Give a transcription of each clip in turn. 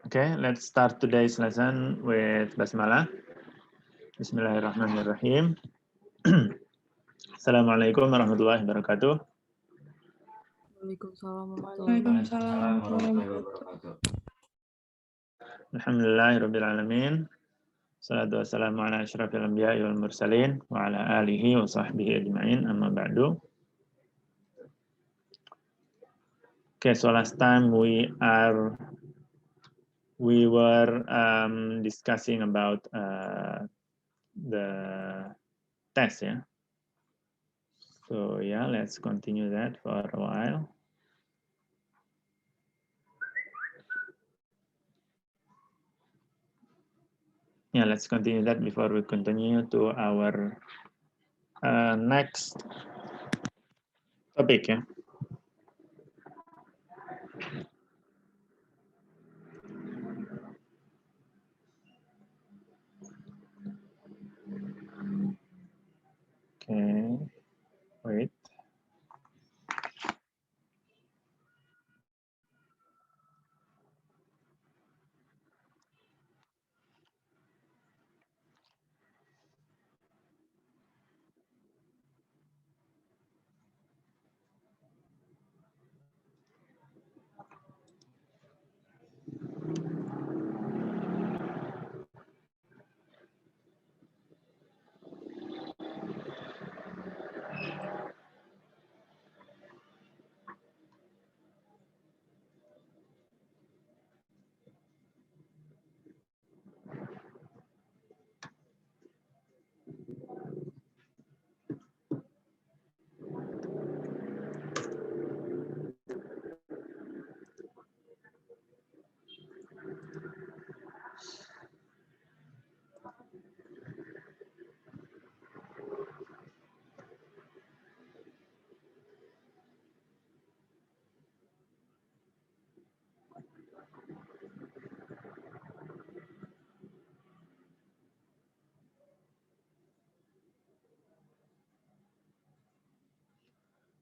Okay, let's start today's lesson with Basmalah. Bismillahirrahmanirrahim. Assalamualaikum warahmatullahi wabarakatuh. Waalaikumsalam Waalaikumsalam warahmatullahi wabarakatuh. Alhamdulillahirabbil alamin. Salatu wassalamu ala asyrafil anbiya'i wal mursalin wa ala alihi wa sahbihi ajma'in, amma ba'du. Okay, so last time we were discussing about the test, yeah. So yeah, let's continue that for a while. Yeah, let's continue that before we continue to our next topic, yeah. Okay, wait.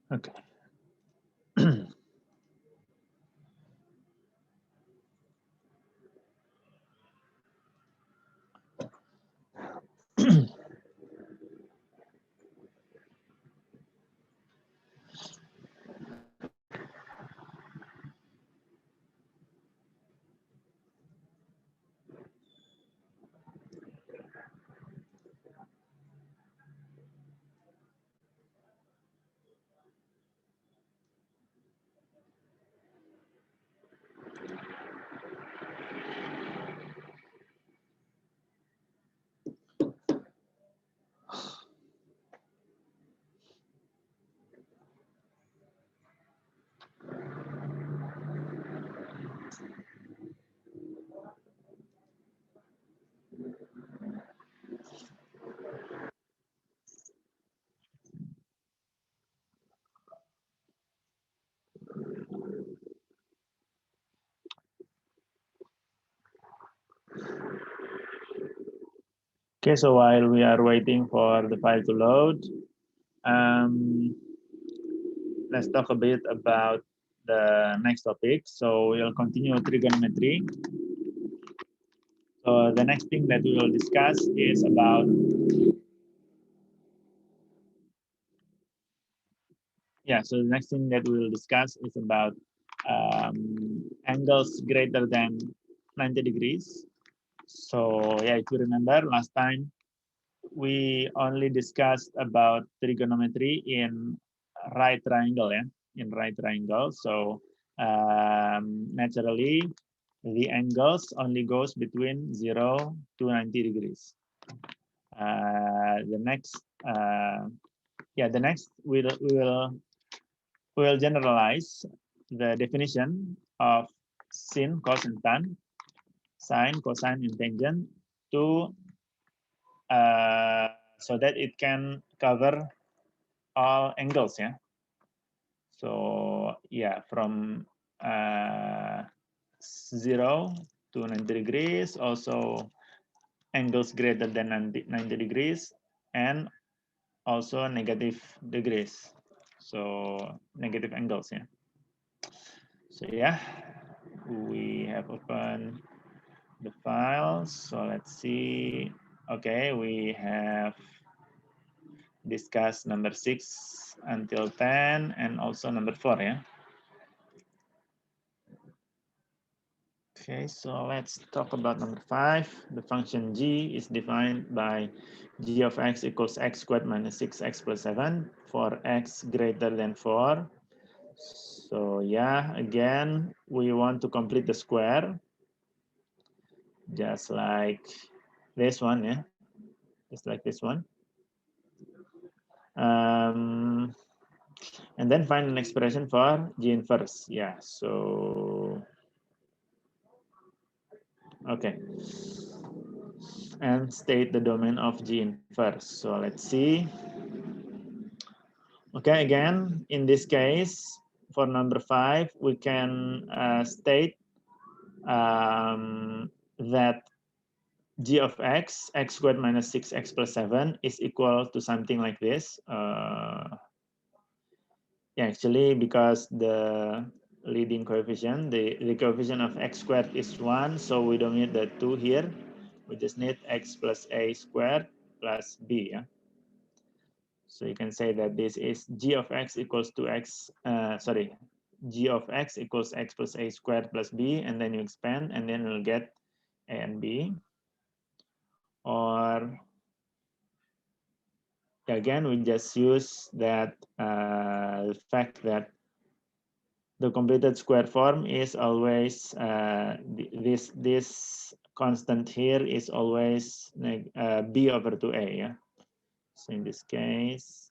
Okay. Okay, so while we are waiting for the file to load, let's talk a bit about the next topic. So we'll continue trigonometry. So the next thing that we will discuss is about, yeah, so the next thing that we will discuss is about angles greater than 90 degrees. So yeah, if you remember last time, we only discussed about trigonometry in right triangle, yeah, in right triangle. So naturally, the angles only goes between 0 to 90 degrees. The next, the next we will generalize the definition of sin, cos, and tan, sine, cosine, and tangent to so that it can cover all angles, yeah. So yeah, from 0 to 90 degrees, also angles greater than 90 degrees, and also negative degrees. So negative angles, yeah. So yeah, we have opened the file. So let's see. Okay, we have discussed number 6 until 10 and also number 4, yeah. Okay, so let's talk about number 5. The function g is defined by g of x equals x squared minus 6x plus 7 for x greater than 4. So yeah, again, we want to complete the square, just like this one, yeah, just like this one. And then find an expression for g inverse. Yeah, so okay. And state the domain of g inverse. So let's see. Okay, again, in this case, for number 5, we can state that g of x, x squared minus 6x plus 7 is equal to something like this. Yeah, actually, because the leading coefficient, the coefficient of x squared is 1, so we don't need the 2 here. We just need x plus a squared plus b. Yeah? So you can say that this is g of x equals to x, g of x equals x plus a squared plus b, and then you expand, and then you'll get a and b. Or again, we just use that fact that the completed square form is always this constant here is always b over 2a. Yeah? So in this case,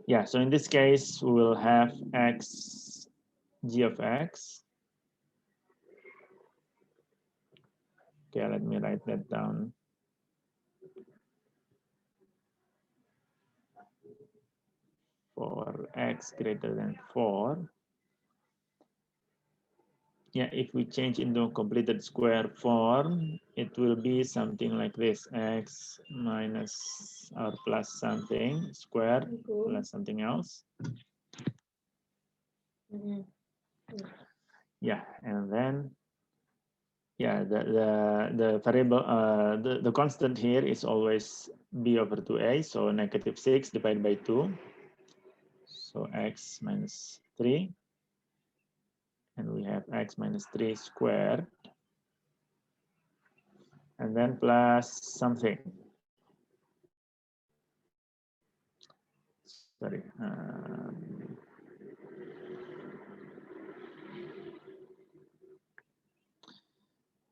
yeah, so in this case, we will have x g of x. Okay, let me write that down. For x greater than 4. Yeah, if we change into completed square form, it will be something like this: x minus or plus something square plus something else. Yeah, and then yeah, the variable the constant here is always b over 2a, so negative 6 divided by 2, so x minus 3, and we have x minus 3 squared, and then plus something. Sorry.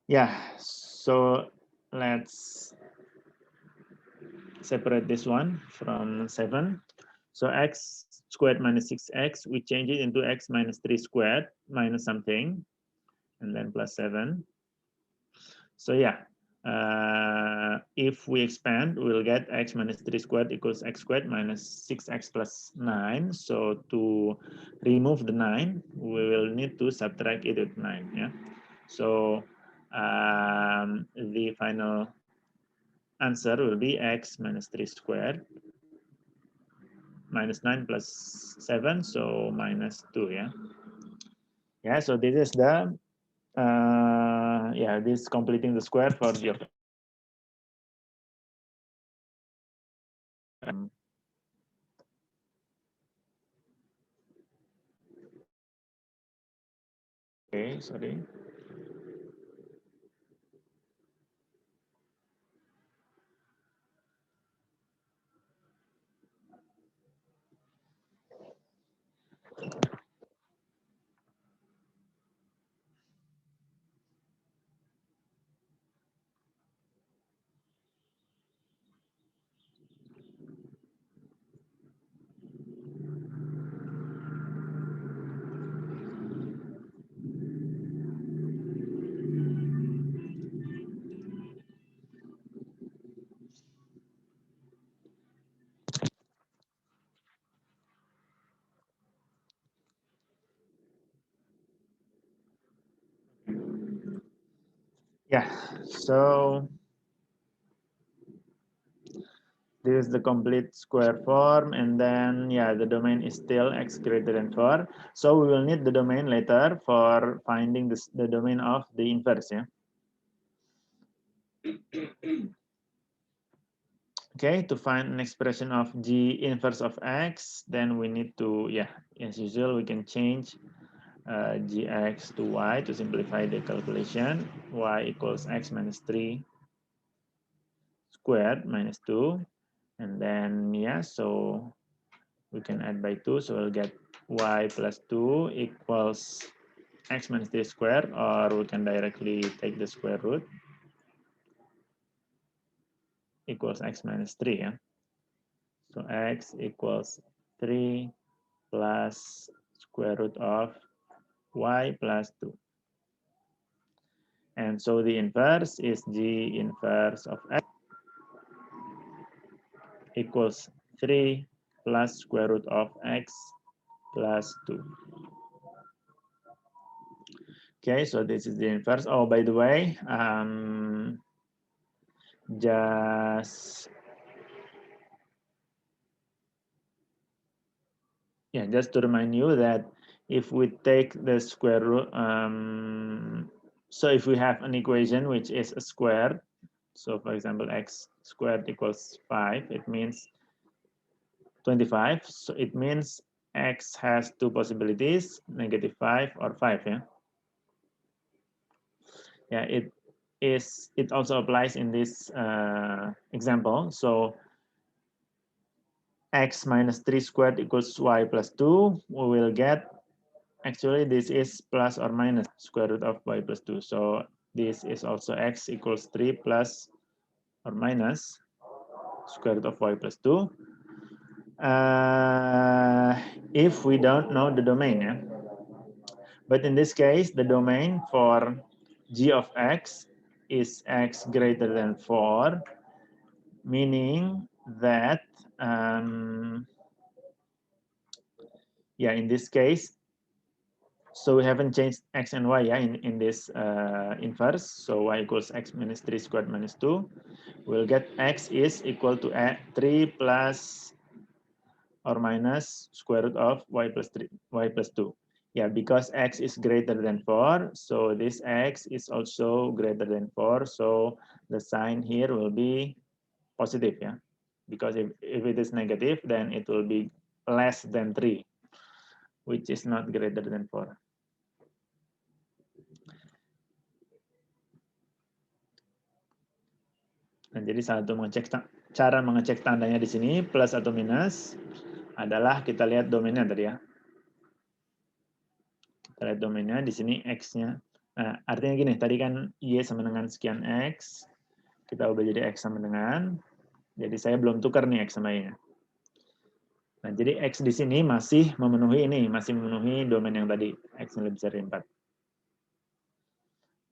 Yeah, so let's separate this one from 7. So x squared minus 6x, we change it into x minus 3 squared minus something, and then plus 7. So yeah, if we expand, we'll get x minus 3 squared equals x squared minus 6x plus 9. So to remove the 9, we will need to subtract it with 9. Yeah. So the final answer will be x minus 3 squared minus 9 plus 7, so minus 2. Yeah. Yeah. So this is the this completing the square for the okay, sorry. Yeah, so This is the complete square form, and then yeah, the domain is still x greater than 4. So we will need the domain later for finding this, the domain of the inverse. Yeah. Okay, to find an expression of g inverse of x, then we need to, yeah, as usual, we can change gx to y to simplify the calculation. Y equals x minus 3 squared minus 2. And then, yeah, so we can add by 2. So we'll get y plus 2 equals x minus 3 squared, or we can directly take the square root equals x minus 3. Yeah? So x equals 3 plus square root of y plus 2. And so the inverse is g inverse of x equals 3 plus square root of x plus 2. Okay, so this is the inverse. Oh, by the way, just to remind you that if we take the square root, so if we have an equation which is a square, so for example, x squared equals 5, it means 25. So it means x has two possibilities, negative 5 or 5. Yeah. Yeah, it also applies in this example. So x minus 3 squared equals y plus 2. We will get, actually this is plus or minus square root of y plus 2. So this is also x equals 3 plus or minus square root of y plus 2. If we don't know the domain. Yeah? But in this case, the domain for g of x is x greater than 4, meaning that, yeah, in this case, so we haven't changed x and y, yeah, in this inverse. So y equals x minus 3 squared minus 2. We'll get x is equal to 3 plus or minus square root of y plus 3, y plus 2. Yeah, because x is greater than 4, so this x is also greater than 4. So the sign here will be positive, yeah. Because if it is negative, then it will be less than 3, which is not greater than 4. Nah, jadi satu cara mengecek tandanya di sini plus atau minus adalah kita lihat domainnya tadi ya. Kita lihat domainnya di sini x-nya. Nah, artinya gini, tadi kan y sama dengan sekian x, kita ubah jadi x sama dengan, jadi saya belum tukar nih x sama y-nya. Nah, jadi x di sini masih memenuhi ini, masih memenuhi domain yang tadi, x-nya lebih besar dari 4.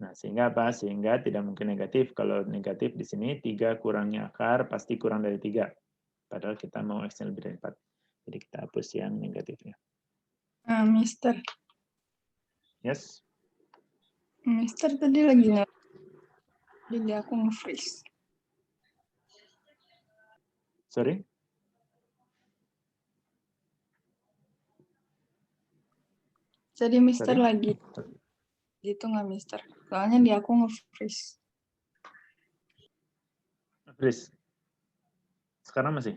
Nah, sehingga apa? Sehingga tidak mungkin negatif. Kalau negatif di sini 3 kurangnya akar pasti kurang dari 3. Padahal kita mau x lebih dari 4. Jadi kita hapus yang negatifnya. Mister. Yes? Mister tadi lagi nggak? Jadi aku nge-freeze. Sorry? Jadi Mister Sorry? lagi gitu nggak Mister? Soalnya di aku nge-freeze. Freeze. Sekarang masih?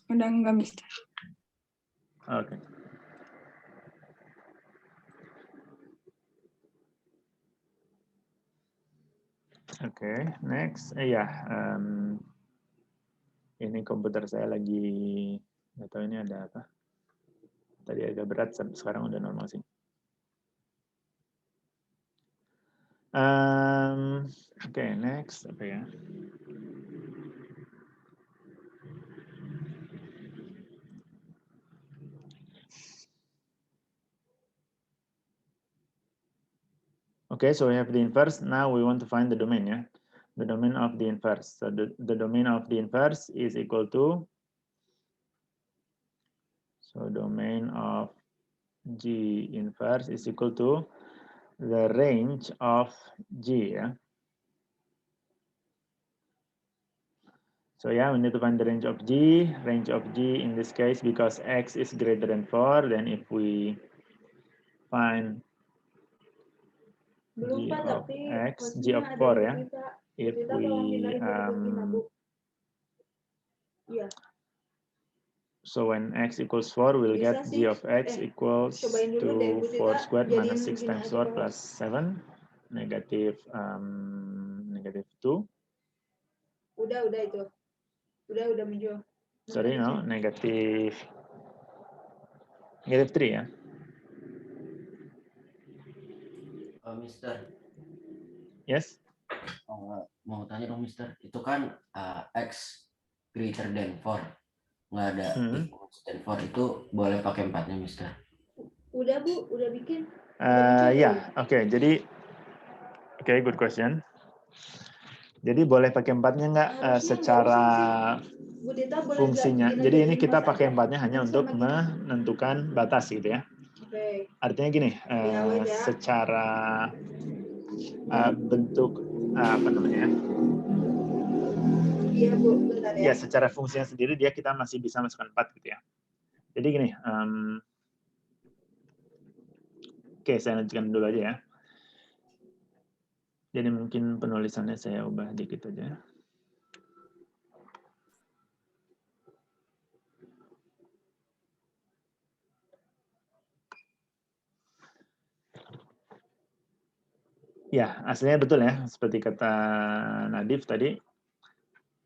Udah enggak Mister. Oke. Oke, next. Ini komputer saya lagi, nggak tahu ini ada apa. Tadi agak berat, sekarang udah normal sih. Oke, next apa ya? Okay, so we have the inverse. Now we want to find the domain, yeah? The domain of the inverse. So the domain of the inverse is equal to, so domain of G inverse is equal to the range of G, yeah? So yeah, we need to find the range of G. Range of G in this case, because X is greater than 4, then if we find Belum G Pak, of tapi X, G hostnya of ada 4 yang ya, minta. if Kita we tolong pindahin dari bagian abu. Iya. so when X equals 4, we'll Bisa get G sih. of X equals Cobain dulu deh, to Bu 4 Tita, squared minus jadiin 6 gini times aja 4 ke plus 7, negative negative 2. Udah itu. Udah muncul. Sorry, no, negative 3 ya. Mister, Yes. mau tanya dong Mister, itu kan X greater than 4, nggak ada equals than 4, itu boleh pakai 4-nya Mister? Udah Bu, udah bikin. Ya, oke. Jadi, good question. Jadi boleh pakai 4-nya nggak secara Bu Tita boleh fungsinya. bikin Jadi aja ini di kita mas pakai aja. 4-nya hanya Kan untuk sama gini. menentukan batas gitu ya. Oke. Artinya gini, aja. secara bentuk apa namanya? Iya Bu, bentar ya. Ya, secara fungsinya sendiri dia kita masih bisa masukkan 4 gitu ya. Jadi gini, oke, saya lanjutkan dulu aja ya. Jadi mungkin penulisannya saya ubah dikit aja. Ya, aslinya betul ya, seperti kata Nadif tadi.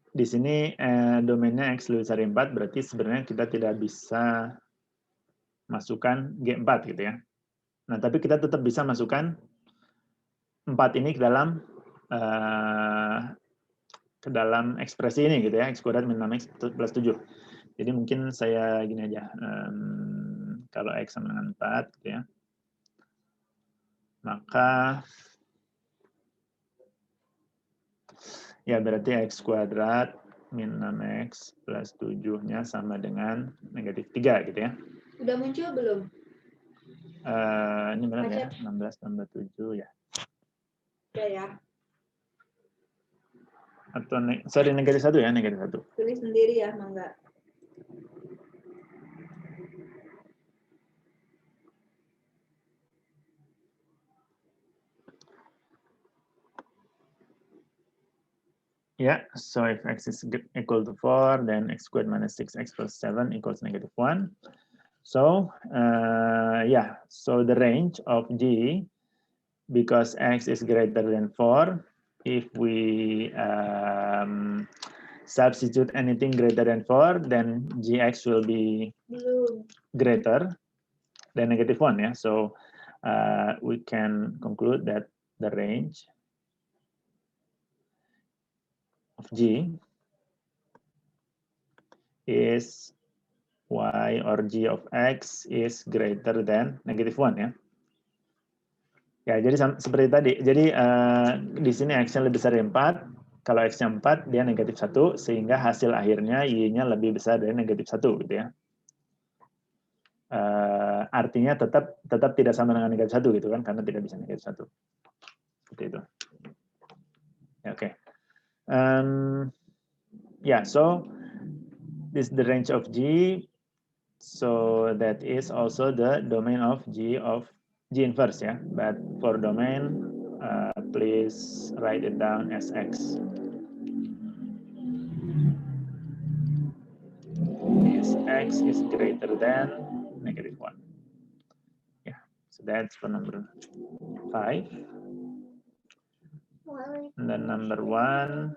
Di sini domainnya X lebih besar dari 4, berarti sebenarnya kita tidak bisa masukkan G4 gitu ya. Nah, tapi kita tetap bisa masukkan 4 ini ke dalam ekspresi ini gitu ya, X kuadrat min 6X plus 7. Jadi mungkin saya gini aja, kalau X sama dengan 4 gitu ya, maka ya berarti X kuadrat min 6X plus 7-nya sama dengan negatif 3 gitu ya. Udah muncul belum? Ini benar ya, 16 tambah 7 ya. Udah ya. Atau sorry, negatif 1 ya, negatif 1. Tulis sendiri ya, Mangga. Yeah, so if X is equal to 4, then X squared minus 6X plus 7 equals negative 1. So, yeah, so the range of G, because X is greater than 4, if we substitute anything greater than 4, then Gx will be greater than negative 1. Yeah, so we can conclude that the range of G is Y or G of X is greater than negative 1 ya. Ya, jadi seperti tadi. Jadi di sini X-nya lebih besar dari 4. Kalau X-nya 4, dia negatif 1, sehingga hasil akhirnya Y-nya lebih besar dari negatif 1 gitu ya. Artinya tetap tidak sama dengan negatif 1 gitu kan, karena tidak bisa negatif 1. Seperti itu. Ya, oke. Yeah, so this is the range of G. So that is also the domain of G inverse, yeah. But for domain, please write it down as X. X is greater than negative 1. Yeah, so that's for number 5. And then number 1.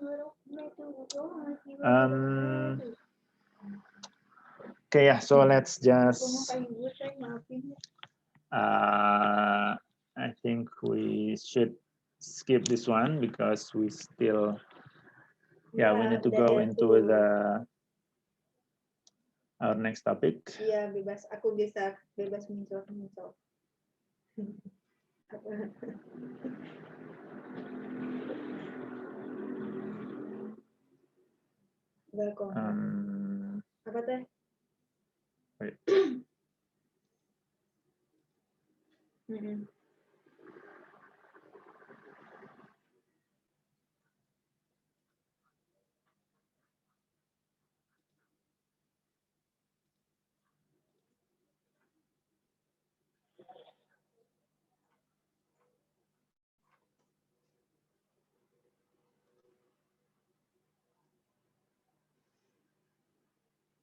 Okay, yeah, so let's just, I think we should skip this one because we still, yeah, we need to go into our next topic. Iya, bebas. Aku bisa bebas muncul. Apa teh? Wait.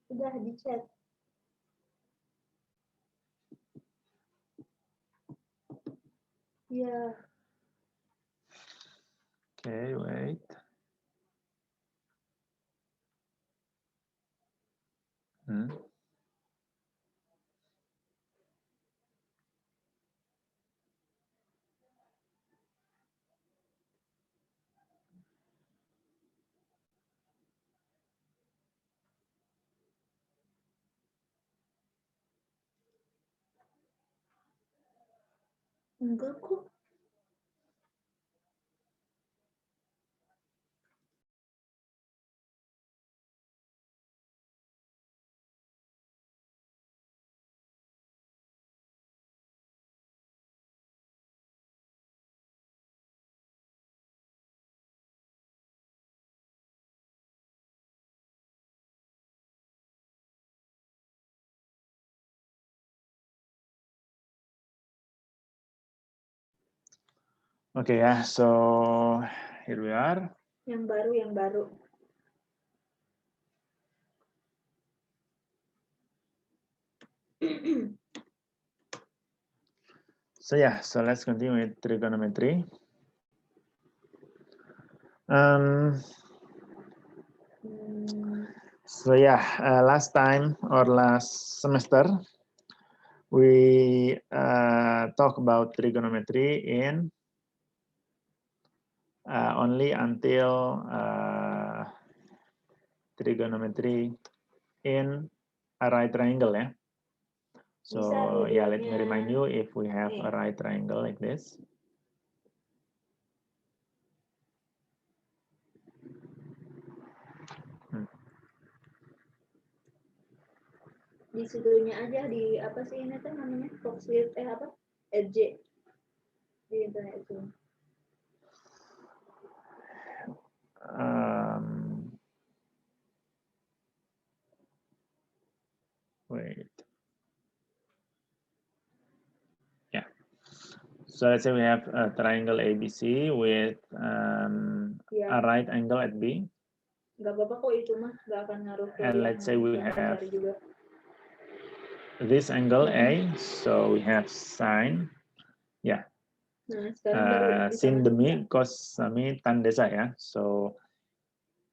Udah di chat. Iya. Okay, wait. Enggak kok. Okay, yeah, so here we are. Yang baru. So yeah, so let's continue with trigonometry. So yeah, last time or last semester, we talk about trigonometry in only until trigonometry in a right triangle, yeah. So yeah, let me remind you, if we have a right triangle like this. Di situnya aja, di apa sih ini tuh namanya? Foxlit apa? Edge. Di internet itu. Wait. Yeah. So let's say we have a triangle ABC with a right angle at B. Nggak apa-apa kok itu mah, nggak akan ngaruh ke And yang let's say we have juga. this angle A, so we have sine. Yeah. Nah, sekarang sin demi cos sami tan desa, ya. So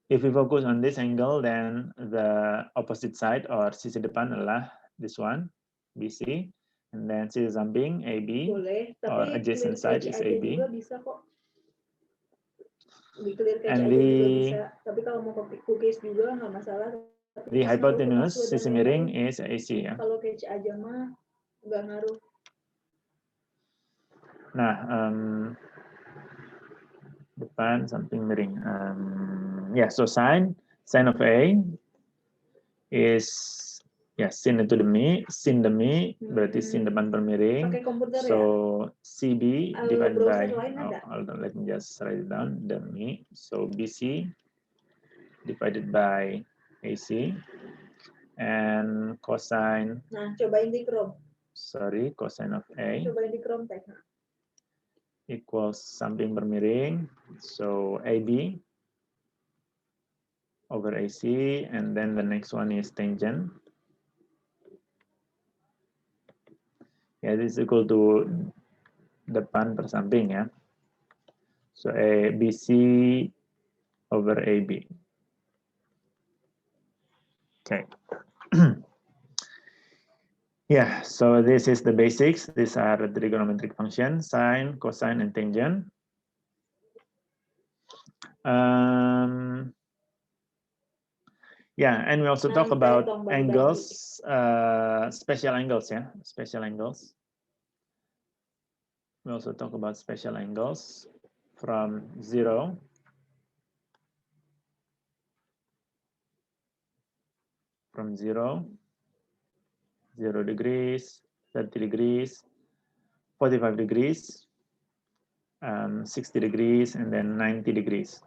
if we focus on this angle, then the opposite side or sisi depan adalah this one, BC, and then sisi samping AB. Boleh, or tapi adjacent side is AB. juga bisa kok. Di clear catch And aja juga bisa. Tapi kalau mau cookies juga nggak masalah. The hypotenuse, sisi miring, is AC, ya. Kalau catch aja mah nggak ngaruh. Nah, depan samping miring. Yeah, so sine of A is sin itu demi, sin demi berarti sin depan per miring. Pakai komputer So CB divided by, let me just write it down, demi. So BC divided by AC, and cosine. Nah, cobain di Chrome. Sorry, cosine of A. Cobain di Chrome tag. Equals samping bermiring. So AB over AC, and then the next one is tangent. Yeah, this is equal to depan per samping, ya. So BC over AB. Okay. Yeah, so this is the basics. These are the trigonometric functions: sine, cosine, and tangent. Yeah, and we also talk about angles, special angles, yeah, special angles. We also talk about special angles from 0 degrees, 30 degrees, 45 degrees, 60 degrees, and then 90 degrees.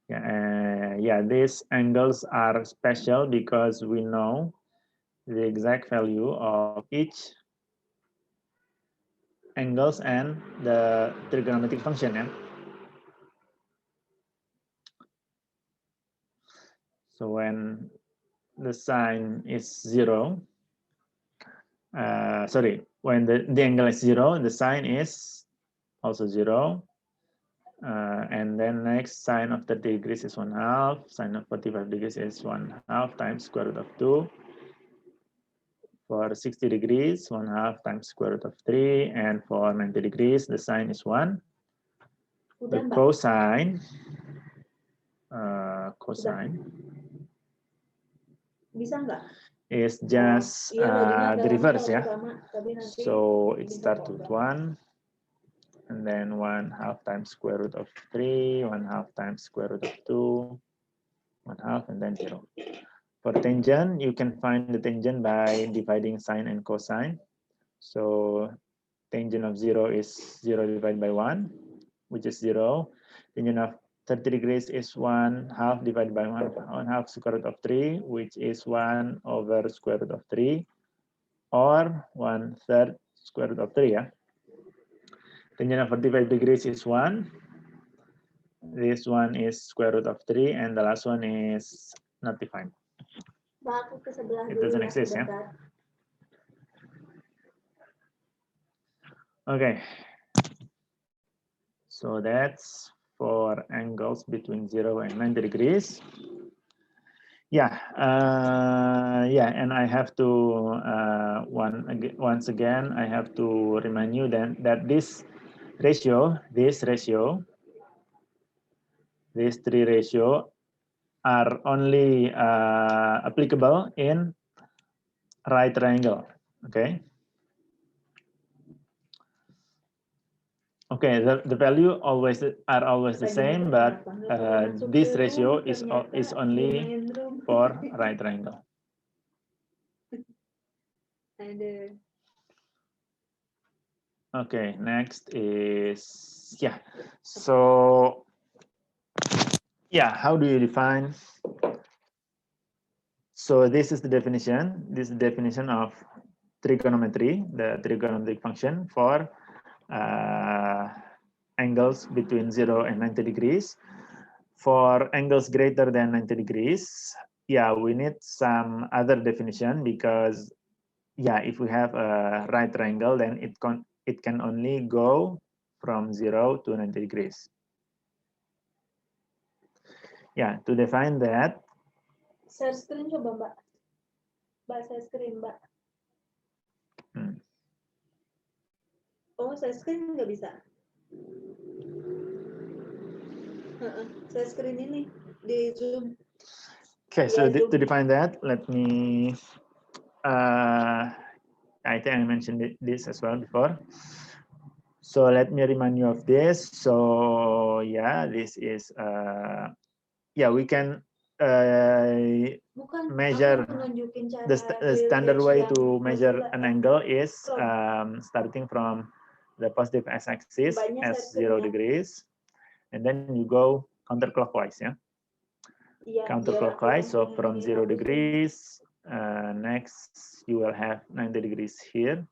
Yeah, these angles are special because we know the exact value of each angles and the trigonometric function, yeah. So when the sign is 0, sorry, when the angle is 0, the sign is also 0. And then next, sine of 30 degrees is 1/2, sine of 45 degrees is 1/2 times square root of 2. For 60 degrees, 1/2 times square root of 3. And for 90 degrees, the sine is 1. The Udah, Mbak. cosine Bisa nggak? is just Iya, loadingnya the ada reverse, lama ya. kalau pertama, tapi nanti So it bisa starts kok, with Mbak. 1, and then 1/2 times square root of 3, 1/2 times square root of 2, 1/2, and then 0. For tangent, you can find the tangent by dividing sine and cosine. So tangent of 0 is 0 divided by 1, which is 0. Tangent of 30 degrees is 1/2 divided by 1/2 square root of 3, which is 1 over square root of 3, or 1/3 square root of 3, ya. Tangent of 45 degrees is 1. This one is square root of 3, and the last one is not defined. Mbak, aku ke sebelah It dulu doesn't ya, exist, ya. sebentar. Okay. So that's for angles between 0 and 90 degrees. Yeah, and I have to once again I have to remind you that these three ratio are only applicable in right triangle. Okay. Okay, the value are always the same, but this ratio is only for right triangle. Ada. Okay, next is So how do you define? So this is the definition. This is the definition of trigonometry, the trigonometric function for angles between 0 and 90 degrees. For angles greater than 90 degrees, we need some other definition, because if we have a right triangle, then it can only go from 0 to 90 degrees. To define that. Share screen coba, Mbak. Mbak, share screen, Mbak. Oh, share screen nggak bisa. Share screen ini di Zoom. Okay, so to define that, let me. I think I mentioned this as well before. So let me remind you of this. So this is we can measure the standard way to measure an angle is starting from the positive x-axis as 0 degrees, and then you go counterclockwise, counterclockwise. So from 0 degrees, next you will have 90 degrees here,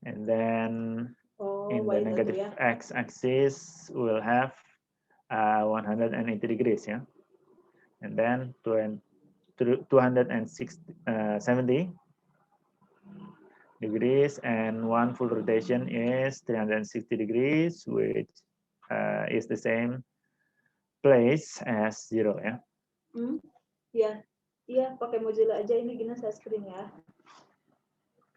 and then in the negative x-axis we will have 180 degrees, and then 270 degrees, and one full rotation is 360 degrees, which is the same place as 0, Iya, pakai Mozilla aja, ini gini share screen ya.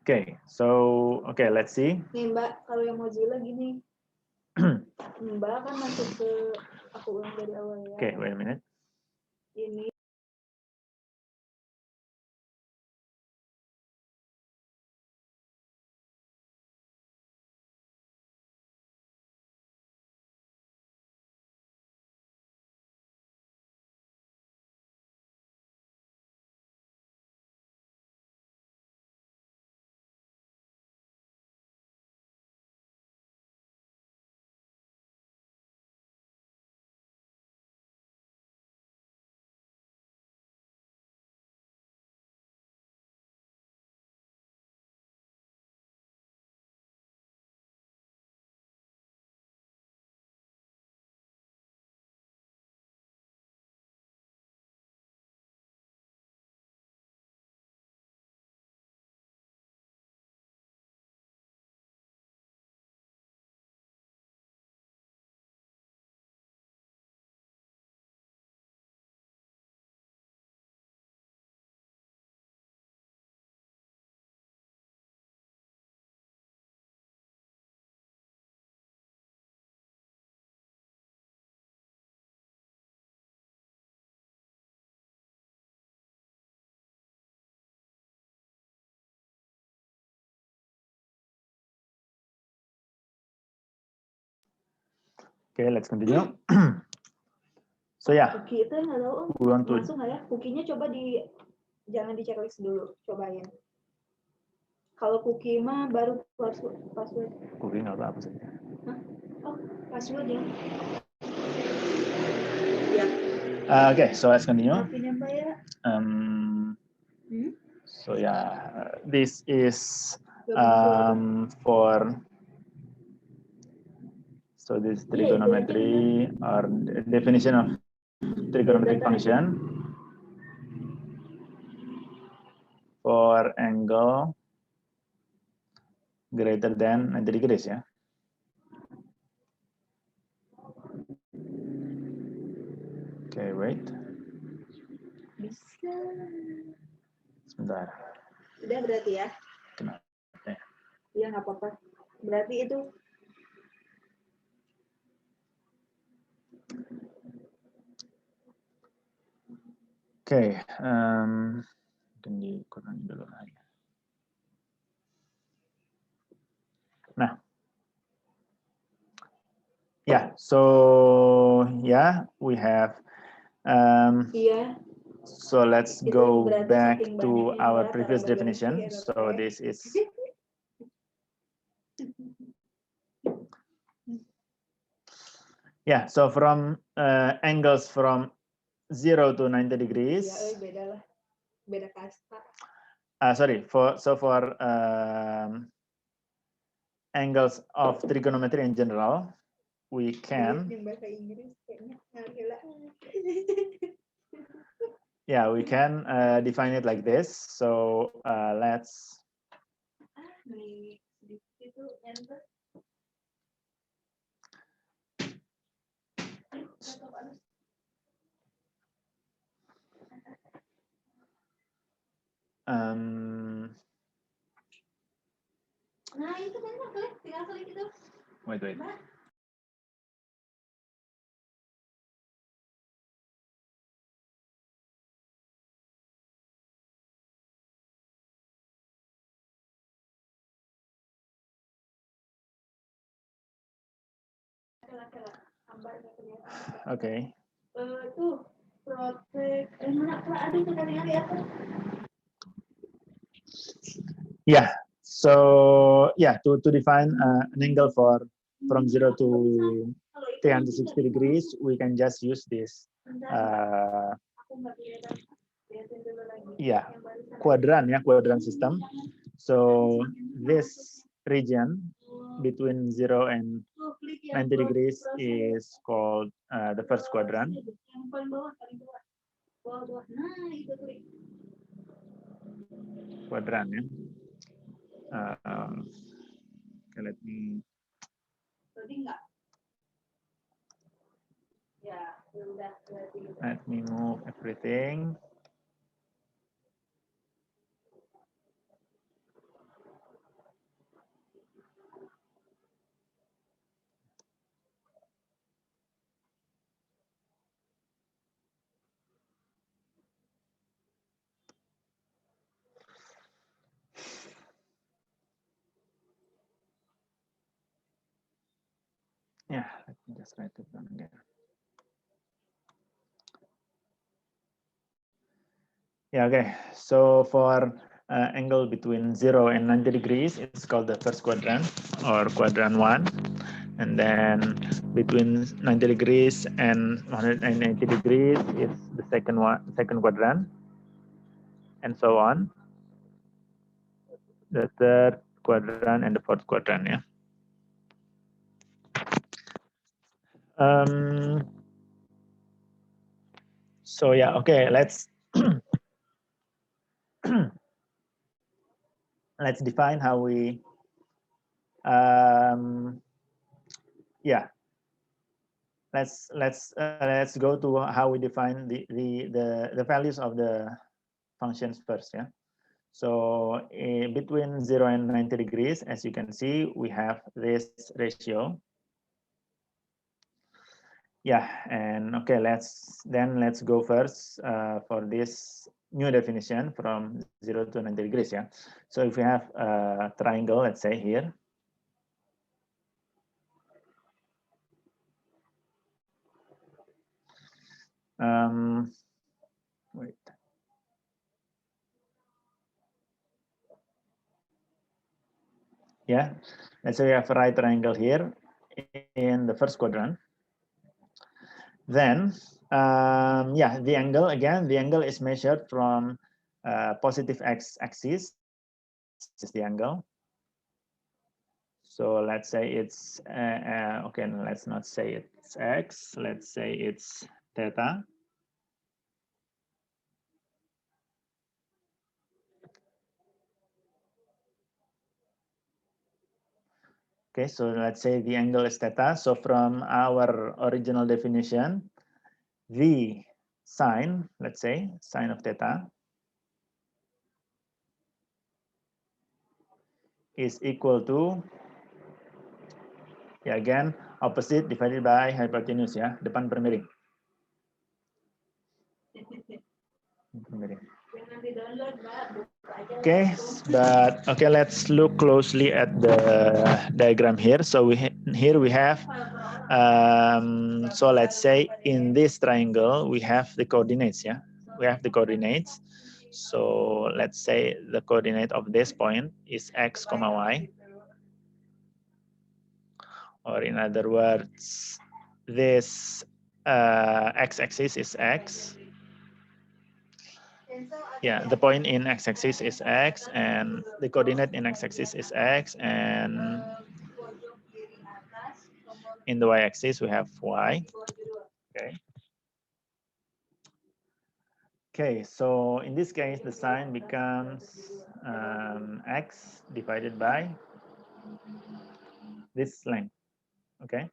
Okay, so let's see. Nih Mbak, kalau yang Mozilla gini, Mbak kan masuk ke, aku ulang dari awal ya. Okay, wait a minute. Ini Okay, let's continue. So yeah, Cookie itu nggak tahu we want to masuk nggak ya? Cookie-nya coba jangan di checklist dulu, cobain. Kalau cookie mah baru password. cooking atau apa sih? Oh, password ya. Okay, so let's continue. Maafin ya Mbak ya. So yeah, this is Gak for this trigonometry or definition of trigonometric function for angle greater than 90 degrees ya. Okay, wait. Bisa. Sebentar. Udah berarti ya? Kenapa? Iya nggak apa-apa. Berarti itu Okay, mungkin dikurangi dulu lagi. Nah, yeah, so yeah, we have. iya. So let's Itu go berarti back saking to banyaknya our cara previous bagi definition. ya, So Bapak, ya. this is. Yeah, so from angles from 0 to 90 degrees. Iya, beda lah. Beda kasta. Sorry, for angles of trigonometry in general, we can. Yang bahasa Inggris kayaknya gila. Yeah, we can define it like this. So let's. Itu enter. Nah itu kan klik, tinggal klik itu. Wait. Okay. Tuh protek. Mana ada itu kan ya? Yeah. So yeah, to define an angle from 0 to 360 degrees, we can just use this. Yeah, quadrant system. So this region between 0 and 90 degrees is called the first quadrant. Quadrant, ya. Okay, let me. Let me move everything. Yeah, let me just write it down again. Yeah, okay. So for angle between 0 and 90 degrees, it's called the first quadrant or quadrant 1. And then between 90 degrees and 180 degrees is the second quadrant, and so on. The third quadrant and the fourth quadrant, yeah. So yeah, okay, let's let's define how we yeah, let's go to how we define the values of the functions first, yeah. So between 0 and 90 degrees, as you can see, we have this ratio. Yeah, and okay, let's go first for this new definition from 0 to 90 degrees, yeah. So if we have a triangle, let's say here. Wait. Yeah, let's say we have a right triangle here in the first quadrant. Then, yeah, the angle, again, the angle is measured from positive x-axis, is the angle. So let's say it's, okay, let's not say it's x, let's say it's theta. Okay, so let's say the angle is theta. So from our original definition, the sine, let's say, sine of theta is equal to, ya again, opposite divided by hypotenuse ya, depan per miring. Okay, but okay, let's look closely at the diagram here. So here we have, so let's say in this triangle we have the coordinates. Yeah, we have the coordinates. So let's say the coordinate of this point is x, y, or in other words, this x-axis is x. Yeah, the point in x-axis is x, and the coordinate in x-axis is x, and in the y-axis we have y. Okay. Okay, so in this case, the sine becomes x divided by this length. Okay.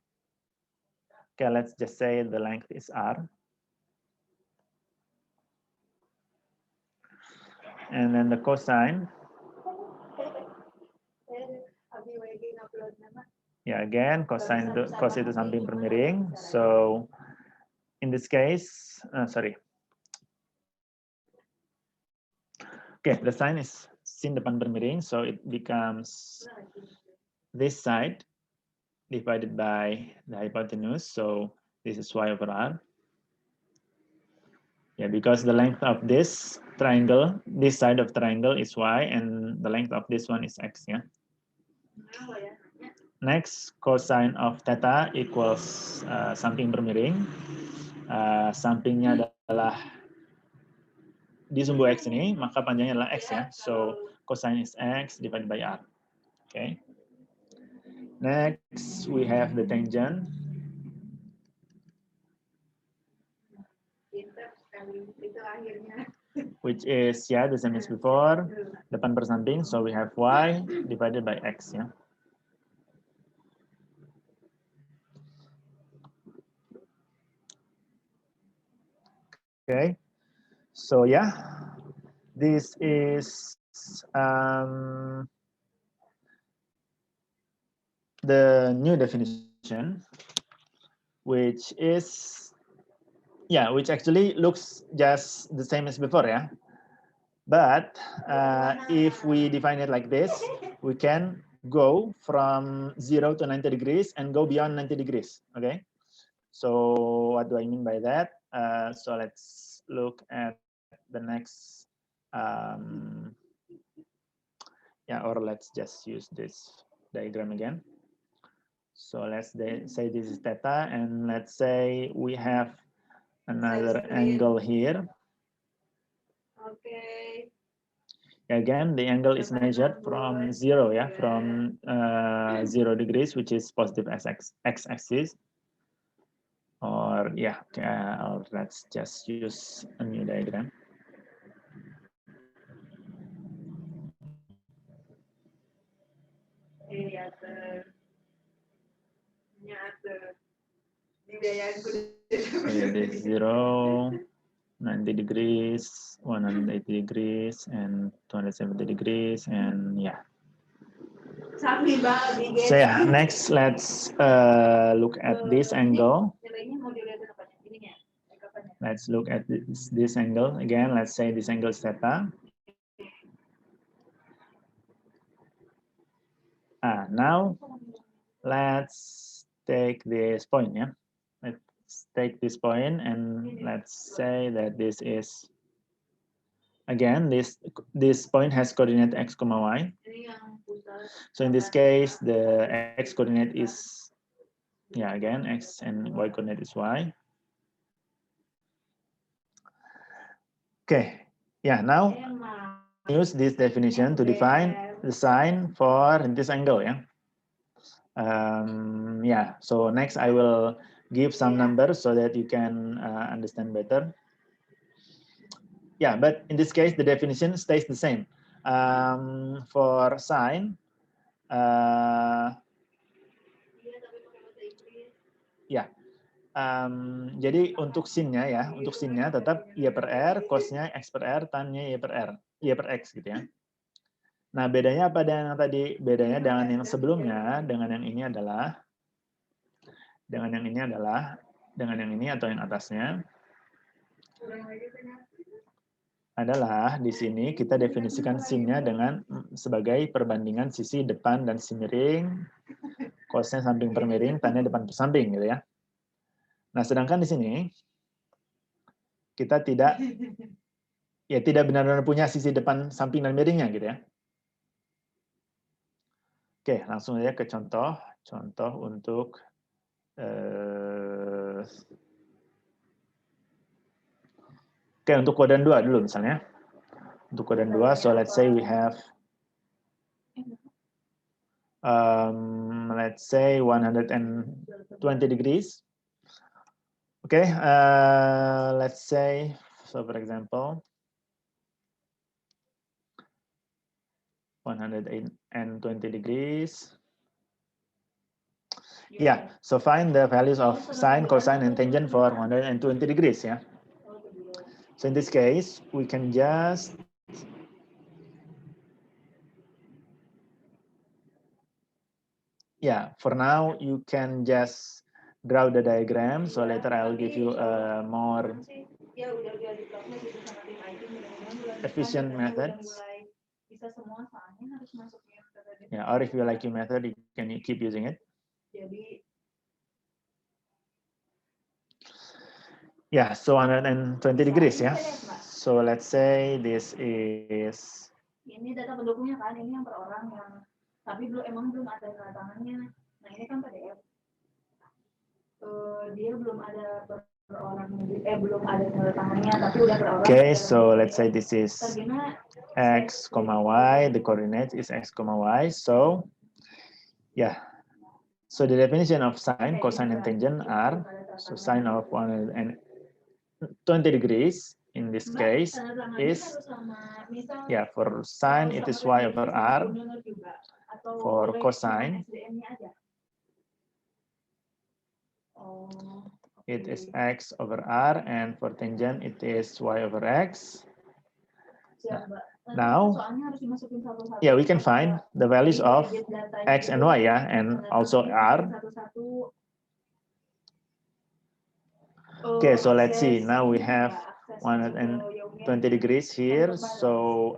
Okay, let's just say the length is r. And then the cosine. Yeah, again, cosine itu, cos itu samping per miring. So in this case, sorry. Okay, the sine is sin depan per miring, so it becomes this side divided by the hypotenuse. So this is y over r. Yeah, because the length of this triangle, this side of triangle is y, and the length of this one is x. Yeah. Next, cosine of theta equals samping per miring. Sampingnya adalah di sumbu x ini, maka panjangnya adalah x ya. So cosine is x divided by r. Okay. Next, we have the tangent. Which is the same as before, depan per samping, so we have y divided by x ya. Okay, so this is the new definition, which is which actually looks just the same as before ya. But if we define it like this, we can go from 0 to 90 degrees and go beyond 90 degrees. Okay. So what do I mean by that? So let's look at the next, or let's just use this diagram again. So let's say this is theta, and let's say we have another angle here. Okay. Again, the angle is measured from 0, from 0 degrees, which is positive x-axis. Or or let's just use a new diagram. So this 0, 90 degrees, 180 degrees, and 270 degrees, and So next let's look at this angle. Let's look at this angle again. Let's say this angle is theta. Now let's take this point. Let's take this point and let's say that this is, again, this point has coordinate x, y. Ini yang pusat. So in this case, the x coordinate is, yeah, again, x and y coordinate is y. Okay, yeah, now use this definition to define the sign for this angle, yeah. Yeah, so next I will give some numbers so that you can understand better. Yeah, but in this case, the definition stays the same. For sine, ya, jadi untuk sin-nya ya, untuk sin-nya tetap y per r, cos-nya x per r, tan-nya y per r, y per x gitu ya. Nah, bedanya apa dengan yang tadi? Bedanya dengan yang sebelumnya, dengan yang ini adalah, dengan yang ini adalah, dengan yang ini atau yang atasnya, adalah di sini kita definisikan sin-nya dengan sebagai perbandingan sisi depan dan sisi miring, cos-nya samping per miring, tan-nya depan per samping gitu ya. Nah, sedangkan di sini kita tidak benar-benar punya sisi depan, samping dan miringnya gitu ya. Oke, langsung aja ke contoh. Contoh untuk Oke, untuk kuadran 2 dulu misalnya. Untuk kuadran 2, so let's say we have let's say 120 degrees. Okay, let's say, so for example, 120 degrees. Yeah, so find the values of sine, cosine, and tangent for 120 degrees, yeah. So in this case, we can just for now you can just draw the diagram. So later I'll give you a more efficient methods. Yeah, or if you like your method, you can keep using it. Yeah, so 120 degrees, yeah. So let's say this is. Ini data pendukungnya kan, ini yang per orang yang, tapi emang belum ada tanda tangannya. Nah ini kan PDF. Dia belum ada per orang, belum ada tanda tangannya, tapi udah per orang. Okay, so let's say this is x, y. The coordinate is x, y. So, yeah. So the definition of sine, cosine, and tangent are, so sine of 120 degrees in this case is, for sine it is y over r, for cosine it is x over r, and for tangent it is y over x. Now, we can find the values of x and y, and also r. Okay, so let's see. Now we have 120 degrees here. So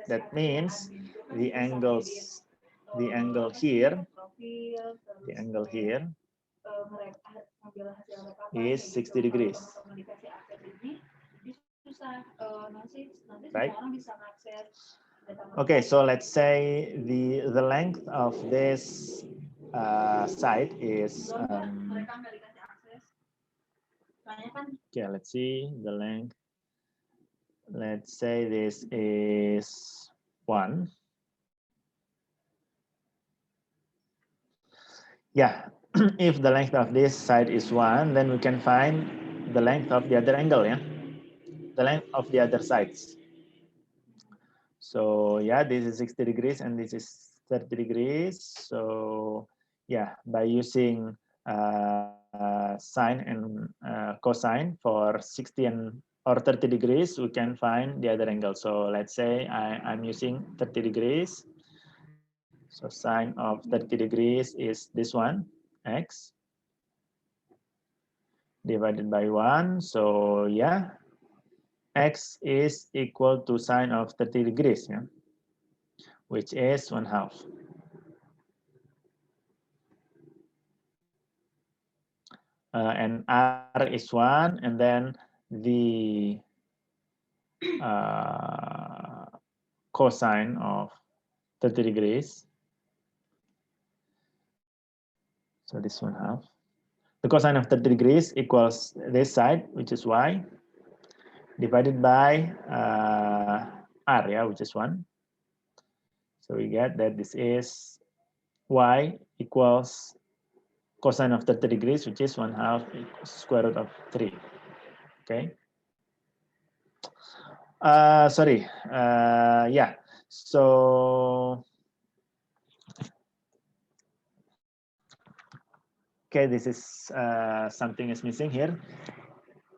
that means the angle here is 60 degrees. Right? Okay, so let's say the length of this side is okay, let's see the length. Let's say this is 1. Yeah, if the length of this side is 1, then we can find the length of the other angle, yeah? The length of the other sides. So yeah, this is 60 degrees and this is 30 degrees. So yeah, by using sine and cosine for 60 or 30 degrees, we can find the other angle. So let's say I'm using 30 degrees. So sine of 30 degrees is this one, x, divided by 1. So yeah, x is equal to sine of 30 degrees, yeah, which is 1/2. and R is 1, and then the cosine of 30 degrees. So this 1/2. The cosine of 30 degrees equals this side, which is y, divided by r, yeah, which is 1. So we get that this is y equals cosine of 30 degrees, which is 1/2 square root of 3. Okay. Sorry. Yeah. So, okay, this is something is missing here.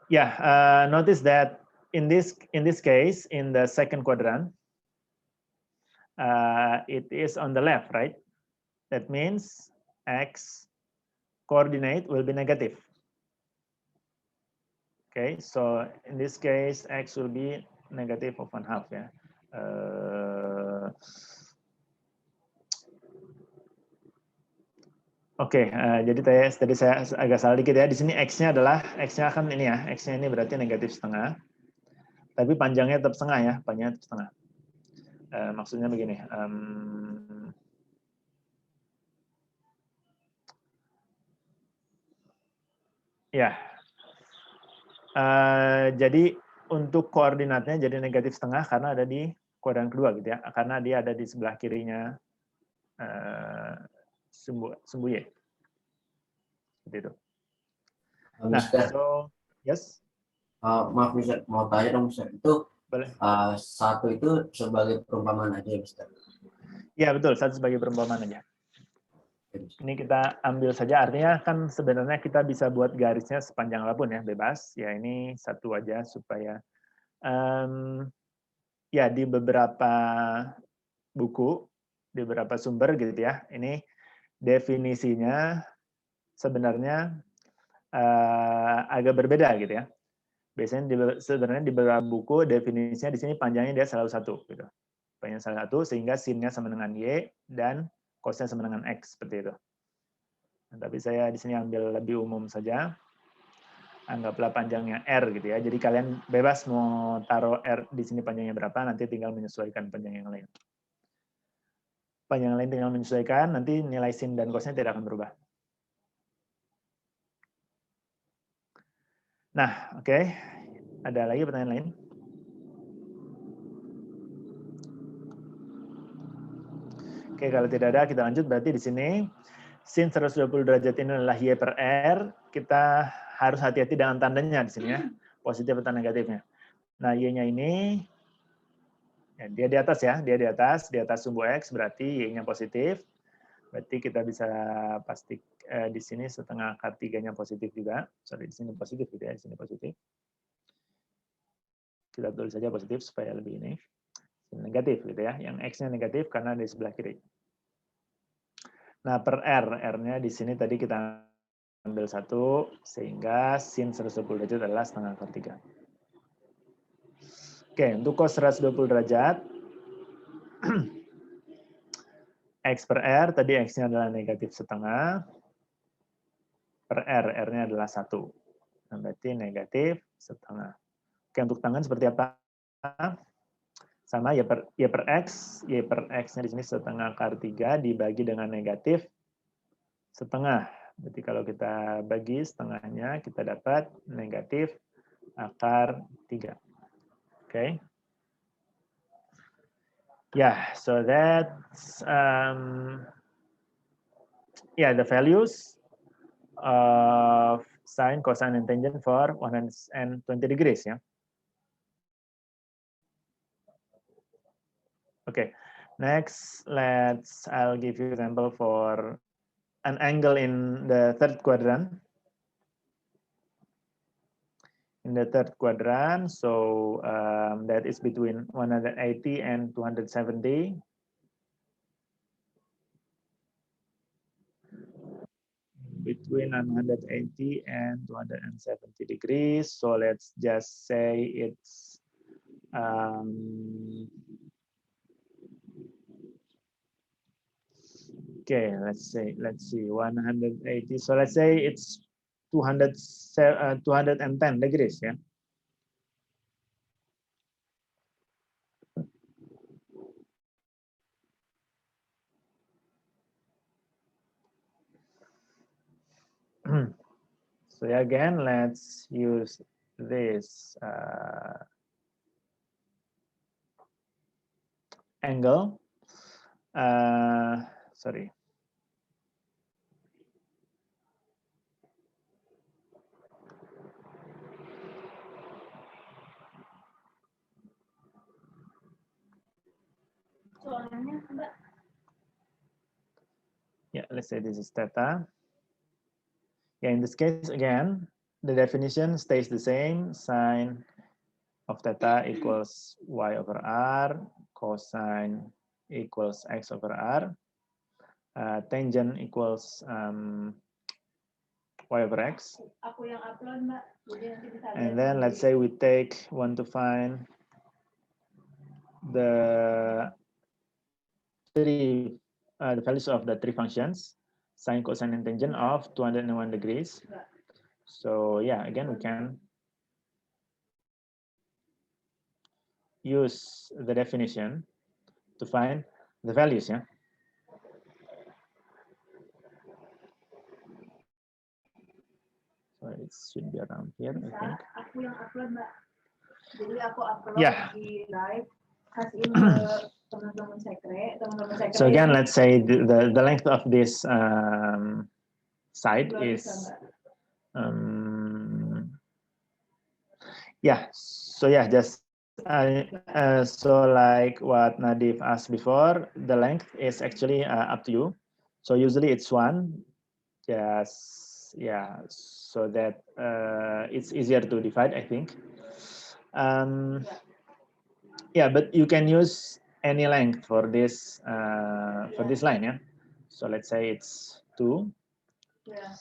Yeah. Notice that in this case, in the second quadrant, it is on the left, right? That means x coordinate will be negative. Okay, so in this case, x will be negative of 1/2, ya. Oke, jadi tadi saya agak salah dikit ya. Di sini x-nya adalah, x-nya kan ini ya, x-nya ini berarti negatif setengah. Tapi panjangnya tetap setengah ya, panjangnya tetap setengah. Maksudnya begini. Ya. Jadi untuk koordinatnya jadi negatif setengah karena ada di kuadran kedua gitu ya. Karena dia ada di sebelah kirinya sumbu Y. Seperti itu. Nah, so, yes. Maaf, Mister, mau tanya dong, Mister. Itu boleh. Satu itu sebagai perumpamaan aja, Mister. Ya, betul. Satu sebagai perumpamaan aja. Ini kita ambil saja, artinya kan sebenarnya kita bisa buat garisnya sepanjang apapun ya, bebas. Ya, ini satu aja supaya ya di beberapa buku, di beberapa sumber gitu ya, ini definisinya sebenarnya agak berbeda gitu ya. Biasanya sebenarnya di beberapa buku definisinya di sini panjangnya dia selalu 1 gitu. Panjangnya selalu 1 sehingga sin-nya sama dengan y dan cos-nya sama dengan x seperti itu. Nah, tapi saya di sini ambil lebih umum saja. Anggaplah panjangnya r gitu ya. Jadi kalian bebas mau taruh r di sini panjangnya berapa, nanti tinggal menyesuaikan panjang yang lain. Panjang yang lain tinggal menyesuaikan, nanti nilai sin dan cos-nya tidak akan berubah. Nah, oke. Ada lagi pertanyaan lain? Oke, kalau tidak ada, kita lanjut. Berarti di sini, sin 120 derajat ini adalah y per r. Kita harus hati-hati dengan tandanya di sini ya, positif atau negatifnya. Nah, y-nya ini, ya, dia di atas ya, dia di atas sumbu x, berarti y-nya positif. Berarti kita bisa pasti di sini setengah akar 3-nya positif juga. Sorry, di sini positif gitu ya, di sini positif. Kita tulis saja positif supaya lebih ini. Negatif gitu ya, yang x-nya negatif karena di sebelah kiri. Nah, per r, r-nya di sini tadi kita ambil 1, sehingga sin 120 derajat adalah setengah akar 3. Oke, untuk cos 120 derajat, x per r, tadi x-nya adalah negatif setengah, per r, r-nya adalah 1. Nah, berarti negatif setengah. Oke, untuk tangan seperti apa? Sama y per x, y per x-nya di sini setengah akar 3 dibagi dengan negatif setengah. Berarti kalau kita bagi setengahnya, kita dapat negatif akar 3. Okay. Yeah, so that's the values of sine, cosine, and tangent for 120 degrees. Yeah. Okay. Next, I'll give you an example for an angle in the third quadrant. In the third quadrant, so that is between 180 and 270. Between 180 and 270 degrees. So let's just say it's okay, let's see 180. So let's say it's 210 degrees ya. So again, let's use this angle. Sorry. Soalnya, Mbak, Yeah, let's say this is theta. Yeah, in this case, again, the definition stays the same. Sine of theta equals y over r, cosine equals x over r, tangent equals y over x. aku yang upload, Mbak. Jadi nanti bisa lihat And then let's say we want to find the values of the three functions, sine, cosine, and tangent of 201 degrees. So yeah, again, we can use the definition to find the values, yeah. So it should be around here, I think. Aku yang upload, Mbak. Jadi aku upload Yeah. di live, kasihin ke teman-teman sekre. So again, let's say the length of this side Luar is biasa, Mbak. yeah. So yeah, just so like what Nadif asked before, the length is actually up to you. So usually it's 1. Just yeah, so that it's easier to divide, I think. Yeah, but you can use any length for this line, yeah. So let's say it's 2. Yeah.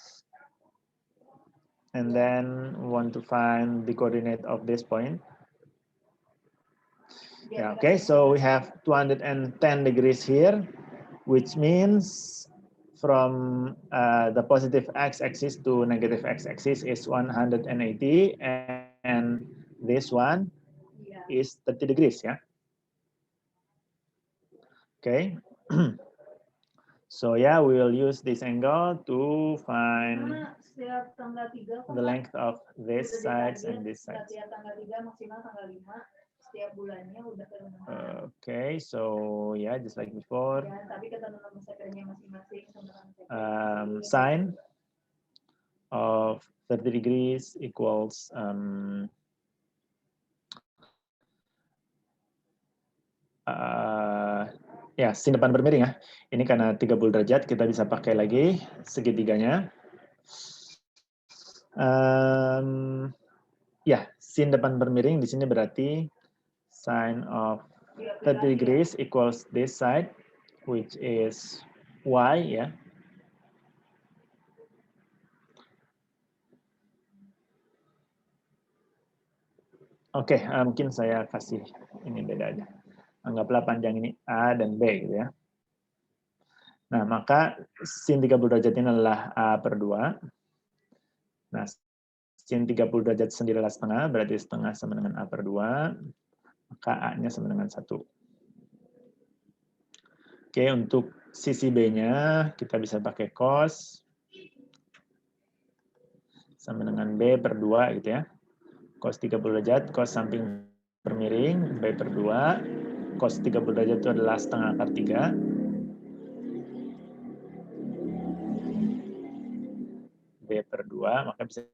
And then we want to find the coordinate of this point. Yeah, okay, so we have 210 degrees here, which means from the positive x-axis to negative x-axis is 180, and this one is 30 degrees, yeah. Okay. So yeah, we will use this angle to find the length of this sides and this sides. Okay, so yeah, just like before. Sine of 30 degrees equals ya, sin depan bermiring ya. Ini karena 30 derajat, kita bisa pakai lagi segitiganya. Ya, sin depan bermiring di sini berarti sine of 30 degrees equals this side, which is y ya. Oke, mungkin saya kasih ini beda aja. Anggaplah panjang ini A dan B gitu ya. Nah, maka sin 30 derajat ini adalah A per 2. Nah, sin 30 derajat sendiri adalah setengah, berarti setengah sama dengan A per 2. Maka A-nya sama dengan 1. Oke, untuk sisi B-nya kita bisa pakai cos sama dengan B per 2 gitu ya. Cos 30 derajat, cos samping bermiring, B per 2. Cos 30 derajat itu adalah setengah akar 3. B per 2, maka bisa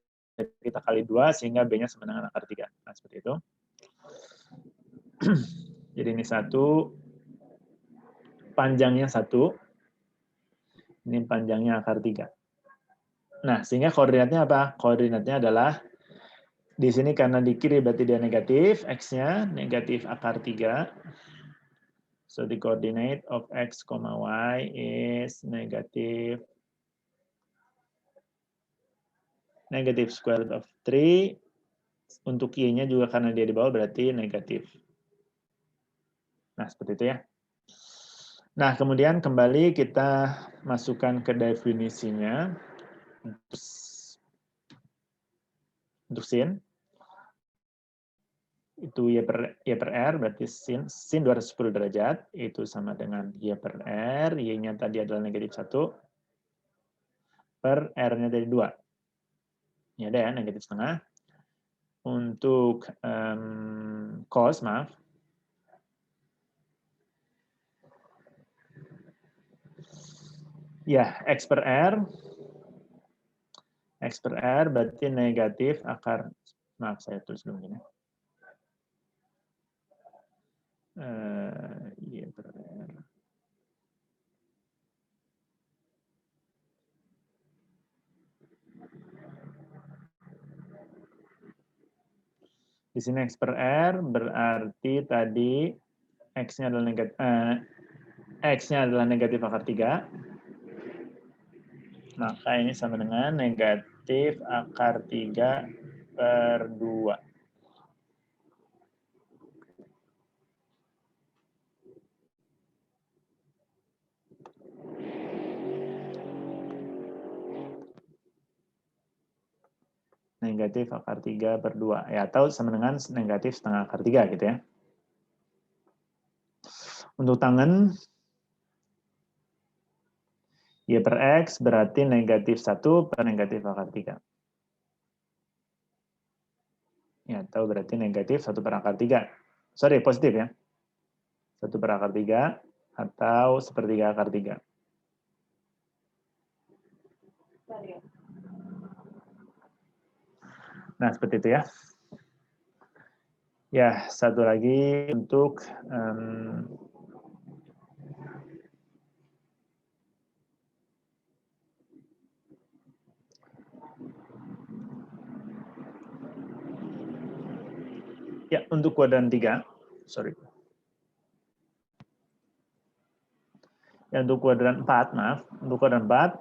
kita kali 2 sehingga B-nya sama dengan akar 3. Nah, seperti itu. Jadi ini 1, panjangnya 1, ini panjangnya akar 3. Nah, sehingga koordinatnya apa? Koordinatnya adalah, di sini karena di kiri berarti dia negatif, X-nya negatif akar 3. So, the coordinate of X, Y is negative square root of 3. Untuk Y-nya juga karena dia di bawah berarti negatif. Nah, seperti itu ya. Nah, kemudian kembali kita masukkan ke definisinya. untuk sin itu Y per R, berarti sin 210 derajat, itu sama dengan Y per R, Y-nya tadi adalah negatif 1, per R-nya tadi 2. Ini ada ya, negatif setengah. Untuk cos, maaf. Ya, X per R berarti negatif akar, maaf saya tulis dulu gini. Y per R. Di sini X per R berarti tadi X-nya adalah negatif akar 3. Maka ini sama dengan negatif akar 3 per 2. Negatif akar 3 per 2. Ya, atau sama dengan negatif setengah akar 3 gitu ya. Untuk tangen, Y per X berarti negatif 1 per negatif akar 3. Ya, atau berarti negatif 1 per akar 3. Sorry, positif ya. 1 per akar 3 atau sepertiga akar 3. Nah, seperti itu ya. Ya, satu lagi untuk ya, untuk kuadran 3, sorry. Ya, untuk kuadran 4, maaf. Untuk kuadran 4,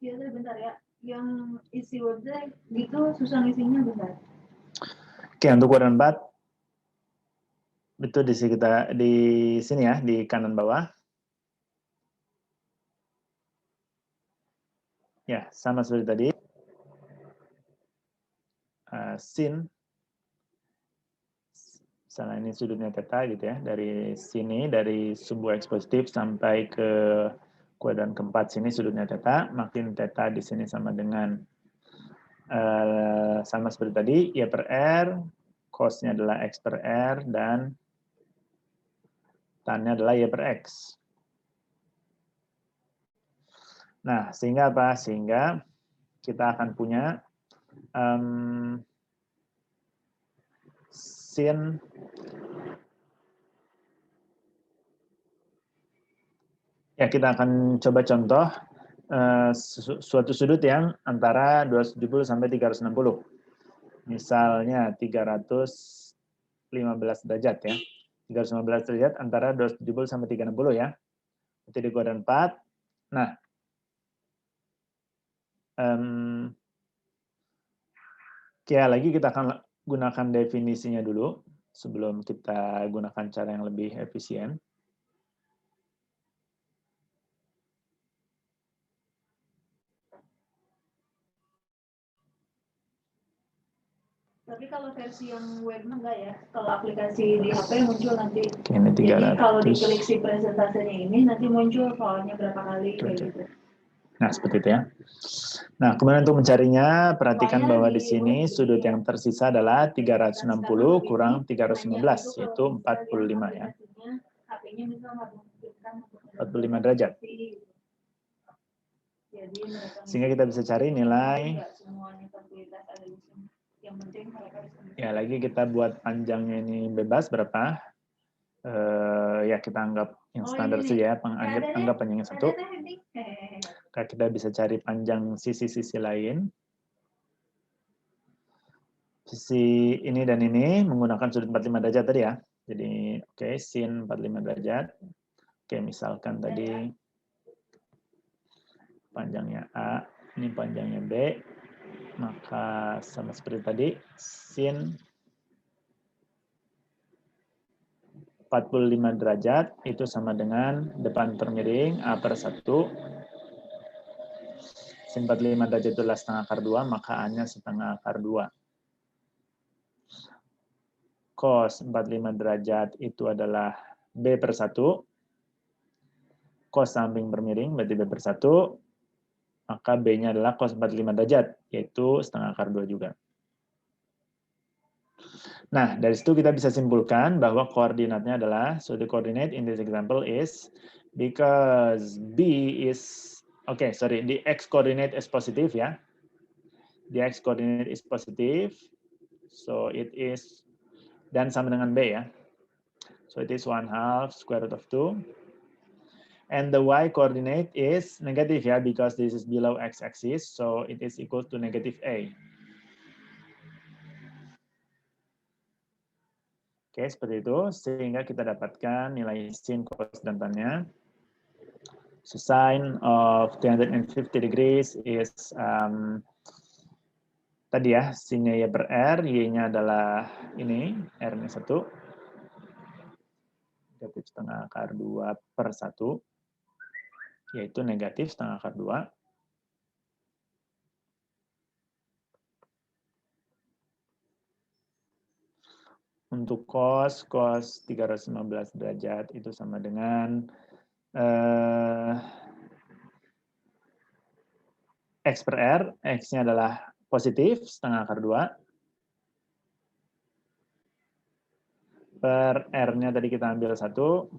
Ya, bentar ya. Yang isi website gitu susah isinya bentar. Oke, untuk kuadran 4 itu di sini ya, di kanan bawah. Ya, sama seperti tadi. Sin, misalnya ini sudutnya theta gitu ya, dari sini, dari sebuah X positif sampai ke kuadran keempat sini sudutnya theta, makin theta di sini sama dengan sama seperti tadi, Y per R, cos-nya adalah X per R, dan tan-nya adalah Y per X. Nah, sehingga apa? Sehingga kita akan punya sin ya, kita akan coba contoh suatu sudut yang antara 270 sampai 360. Misalnya 315 derajat ya. 315 derajat antara 270 sampai 360 ya. Itu di kuadran 4. Nah, ya lagi kita akan gunakan definisinya dulu sebelum kita gunakan cara yang lebih efisien. Tapi kalau versi yang web enggak ya, kalau aplikasi di HP muncul nanti. Oke, ini 300. Jadi kalau diklik si presentasenya ini nanti muncul soalnya berapa kali kayak gitu. Nah, seperti itu ya. Nah, kemudian untuk mencarinya, perhatikan bahwa di sini sudut yang tersisa adalah 360 kurang 315, yaitu 45 ya. 45 derajat. Sehingga kita bisa cari nilai. Ya, lagi kita buat panjangnya ini bebas berapa. Ya, kita anggap yang standar saja ya, anggap panjangnya 1. Kita bisa cari panjang sisi-sisi lain. Sisi ini dan ini menggunakan sudut 45 derajat tadi ya. Jadi, oke, sin 45 derajat. Oke, misalkan tadi panjangnya A, ini panjangnya B. maka sama seperti tadi, sin 45 derajat itu sama dengan depan per miring A per 1. Sin 45 derajat itu adalah setengah akar 2, maka A-nya setengah akar 2. Cos 45 derajat itu adalah B per 1. Cos samping per miring, berarti B per 1. Maka B-nya adalah cos 45 derajat, yaitu setengah akar 2 juga. Nah, dari situ kita bisa simpulkan bahwa koordinatnya adalah, so the coordinate in this example is, because B is, the X coordinate is positive ya. The X coordinate is positive, so it is, dan sama dengan B ya. So it is 1/2 square root of 2. And the Y coordinate is negative ya, because this is below X axis, so it is equal to negative A. Oke, seperti itu. Sehingga kita dapatkan nilai sin, cos, dan tan-nya. So sine of 350 degrees is, tadi ya, sinnya Y per R, Y-nya adalah ini, R-nya 1. Negatif setengah akar 2 per 1. Yaitu negatif setengah akar 2. Untuk cos 315 derajat itu sama dengan X per R, X-nya adalah positif, setengah akar 2. Per R-nya tadi kita ambil 1.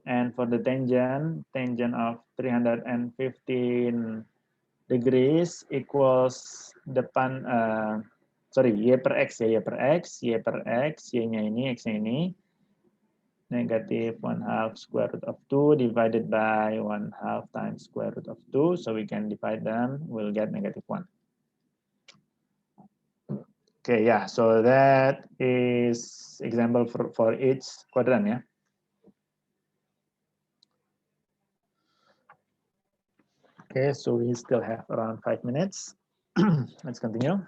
And for the tangent of 315 degrees equals depan, Y per X ya, Y per X, Y-nya ini, X-nya ini. Negative 1/2 square root of 2 divided by 1/2 times square root of 2. So we can divide them, we'll get negative 1. Okay, yeah, so that is example for each quadrant ya. Okay, so we still have around 5 minutes. Let's continue.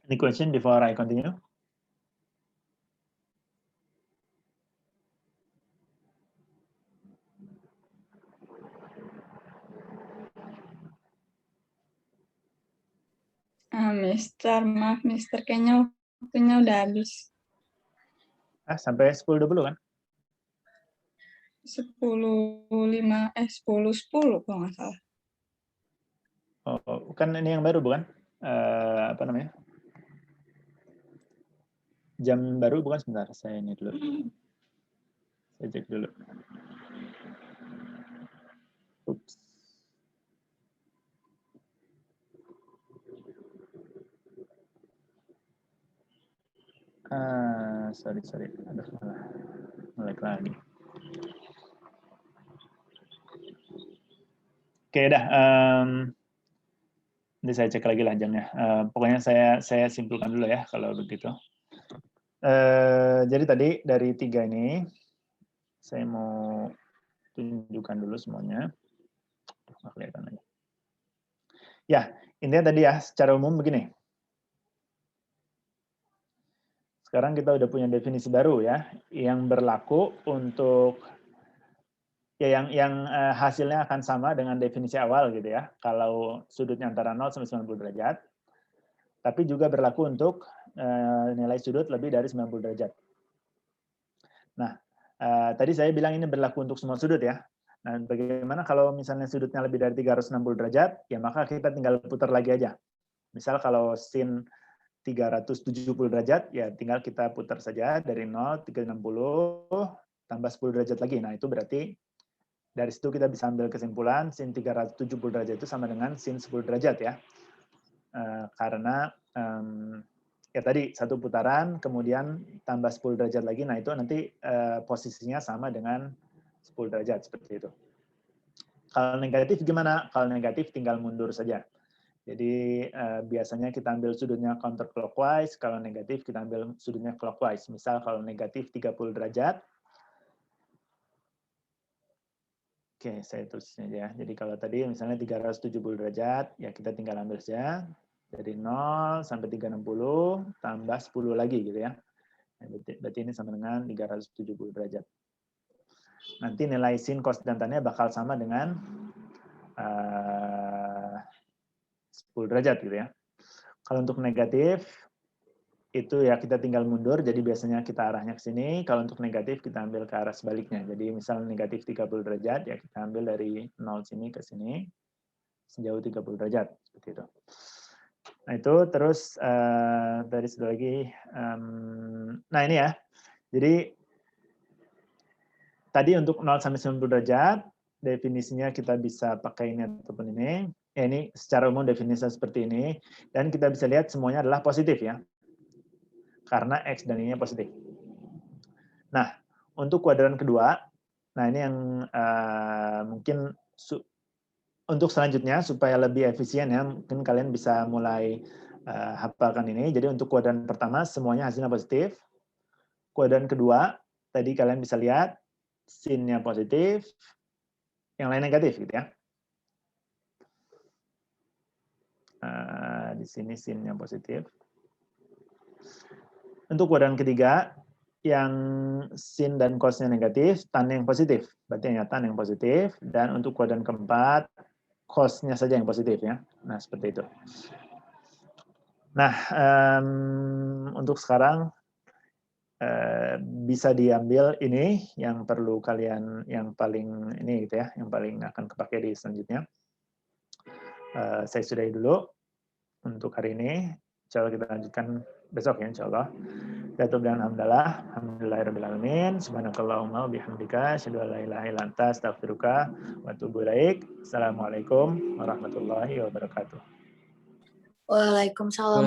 Any question before I continue? Maaf, Mister, kayaknya waktunya udah habis. Sampai 10.20 kan? 10.10 kalau nggak salah. Oh, kan ini yang baru bukan? Apa namanya? Jam baru bukan, sebentar, saya ini dulu. Saya cek dulu. Oops. Sorry. Aduh, malah nge-lag lagi. Oke, dah. Nanti saya cek lagi lah jamnya. Pokoknya saya simpulkan dulu ya kalau begitu. Jadi tadi dari 3 ini, saya mau tunjukkan dulu semuanya. Nggak kelihatan lagi. Ya, intinya tadi ya, secara umum begini. Sekarang kita udah punya definisi baru ya, yang berlaku untuk ya yang hasilnya akan sama dengan definisi awal gitu ya. Kalau sudutnya antara 0 sampai 90 derajat. Tapi juga berlaku untuk nilai sudut lebih dari 90 derajat. Nah, tadi saya bilang ini berlaku untuk semua sudut ya. Nah, bagaimana kalau misalnya sudutnya lebih dari 360 derajat, ya maka kita tinggal putar lagi aja. Misal kalau sin 370 derajat, ya tinggal kita putar saja dari 0, 360, tambah 10 derajat lagi. Nah, itu berarti dari situ kita bisa ambil kesimpulan sin 370 derajat itu sama dengan sin 10 derajat ya. Karena ya tadi satu putaran, kemudian tambah 10 derajat lagi, nah itu nanti posisinya sama dengan 10 derajat, seperti itu. Kalau negatif gimana? Kalau negatif tinggal mundur saja. Jadi biasanya kita ambil sudutnya counterclockwise, kalau negatif kita ambil sudutnya clockwise. Misal kalau negatif 30 derajat, Oke, saya tulisnya aja. Jadi kalau tadi misalnya 370 derajat, ya kita tinggal ambil saja. Dari 0 sampai 360, tambah 10 lagi gitu ya. Berarti ini sama dengan 370 derajat. Nanti nilai sin, cos, dan tan-nya bakal sama dengan 10 derajat gitu ya. Kalau untuk negatif, itu ya kita tinggal mundur, jadi biasanya kita arahnya ke sini. Kalau untuk negatif, kita ambil ke arah sebaliknya. Jadi misal negatif 30 derajat, ya kita ambil dari 0 sini ke sini, sejauh 30 derajat. Seperti itu. Nah itu terus, dari satu lagi, nah ini ya, jadi tadi untuk 0 sampai 90 derajat, definisinya kita bisa pakai ini ataupun ini. Ya, ini secara umum definisinya seperti ini. Dan kita bisa lihat semuanya adalah positif ya. Karena X dan Y-nya positif. Nah, untuk kuadran kedua, nah ini yang mungkin untuk selanjutnya, supaya lebih efisien ya, mungkin kalian bisa mulai hafalkan ini. Jadi untuk kuadran pertama, semuanya hasilnya positif. Kuadran kedua, tadi kalian bisa lihat, sin-nya positif, yang lain negatif gitu ya. Di sini sin-nya positif. Untuk kuadran ketiga, yang sin dan cos-nya negatif, tan yang positif. Berarti hanya tan yang positif. Dan untuk kuadran keempat, cos-nya saja yang positif ya. Nah, seperti itu. Nah, untuk sekarang bisa diambil ini yang perlu kalian, yang paling ini gitu ya, yang paling akan kepake di selanjutnya. Saya sudahi dulu untuk hari ini. Insya Allah kita lanjutkan besok ya, insya Allah. Alhamdulillahirrahmanirrahim. Subhanakallahumma bihamdika asyhadu an la ilaha illa anta astaghfiruka wa atubu ilaik. Assalamualaikum warahmatullahi wabarakatuh. Waalaikumsalam.